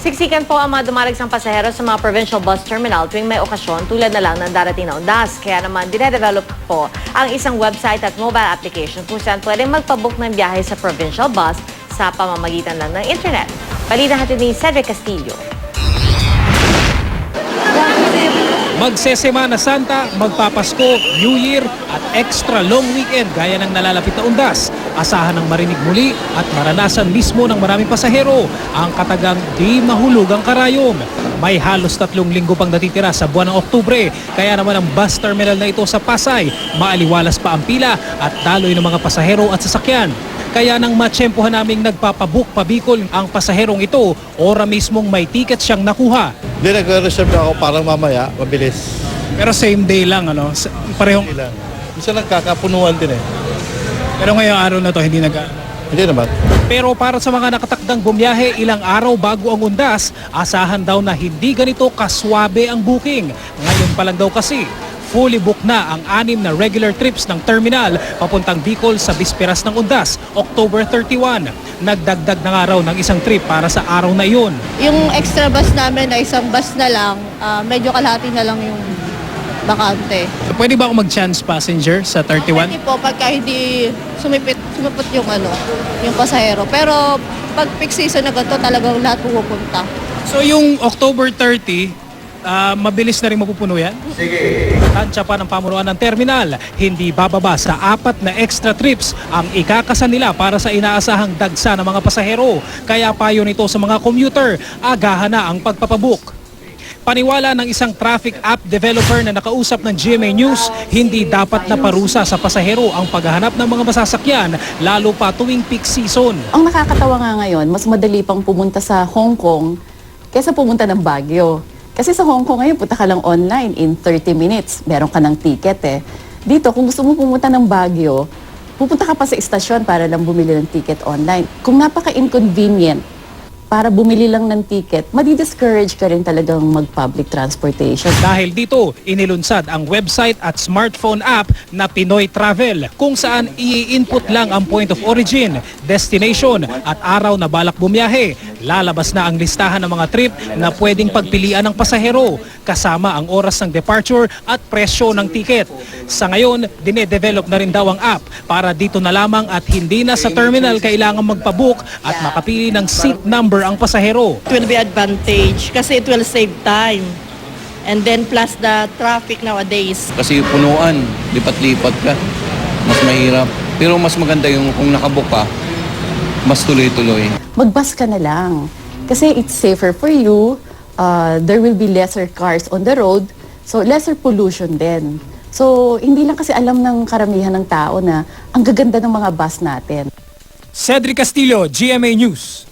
Siksikan po ang mga dumaragsang pasahero sa mga provincial bus terminal tuwing may okasyon tulad na lang ng darating na undas. Kaya naman dinedevelop po ang isang website at mobile application kung saan pwedeng magpabook ng biyahe sa provincial bus sa pamamagitan lang ng internet. Balita natin ni Cedric Castillo. Magsesemana Santa, magpapasko, New Year at extra long weekend gaya ng nalalapit na undas. Asahan ng marinig muli at maranasan mismo ng maraming pasahero ang katagang di mahulugang karayom. May halos 3 linggo pang natitira sa buwan ng Oktubre, kaya naman ang bus terminal na ito sa Pasay, maaliwalas pa ang pila at daloy ng mga pasahero at sasakyan. Kaya nang matsyempohan naming nagpapabook pabikol ang pasaherong ito, ora mismong may ticket siyang nakuha. Hindi, nag-reserve na ako parang mamaya, mabilis. Pero same day lang, ano? Parehong... Hindi lang. Minsan nagkakapunuan din eh. Pero ngayong araw na to, hindi Hindi naman. Pero para sa mga nakatakdang bumiyahe ilang araw bago ang undas, asahan daw na hindi ganito kaswabe ang booking. Ngayon pa lang daw kasi, fully book na ang 6 na regular trips ng terminal papuntang Bicol sa bisperas ng undas, October 31. Nagdagdag na nga raw ng isang trip para sa araw na iyon. Yung extra bus namin na isang bus na lang, medyo kalahati na lang yung bakante. Pwede ba ako mag-chance passenger sa 31? Pwede po pagka hindi sumipot yung yung pasahero. Pero pag peak season na ganito, talagang lahat pupunta. So yung October 30, mabilis na rin mapupuno yan? Sige. Tansya pa ng pamunuan ng terminal, hindi bababa sa 4 na extra trips ang ikakasan nila para sa inaasahang dagsa ng mga pasahero. Kaya payo nito sa mga commuter, agahan na ang pagpapabook. Paniwala ng isang traffic app developer na nakausap ng GMA News, hindi dapat na parusa sa pasahero ang paghahanap ng mga masasakyan, lalo pa tuwing peak season. Ang nakakatawa nga ngayon, mas madali pang pumunta sa Hong Kong kaysa pumunta ng Baguio. Kasi sa Hong Kong ngayon, punta ka lang online in 30 minutes. Meron ka ng ticket eh. Dito, kung gusto mo pumunta ng Baguio, pupunta ka pa sa istasyon para lang bumili ng ticket online. Kung napaka-inconvenient para bumili lang ng ticket, madi-discourage ka rin talagang mag-public transportation. Dahil dito, inilunsad ang website at smartphone app na Pinoy Travel, kung saan i-input lang ang point of origin, destination at araw na balak bumiyahe. Lalabas na ang listahan ng mga trip na pwedeng pagpilian ng pasahero, kasama ang oras ng departure at presyo ng ticket. Sa ngayon, dinedevelop na rin daw ang app para dito na lamang at hindi na sa terminal kailangan magpabook at makapili ng seat number ang pasahero. It will be advantage kasi it will save time. And then plus the traffic nowadays. Kasi punuan, lipat-lipat ka, mas mahirap. Pero mas maganda yung kung nakabook ka, mas tuloy-tuloy. Mag-bus ka na lang. Kasi it's safer for you. There will be lesser cars on the road. So lesser pollution din. So hindi lang kasi alam ng karamihan ng tao na ang gaganda ng mga bus natin. Cedric Castillo, GMA News.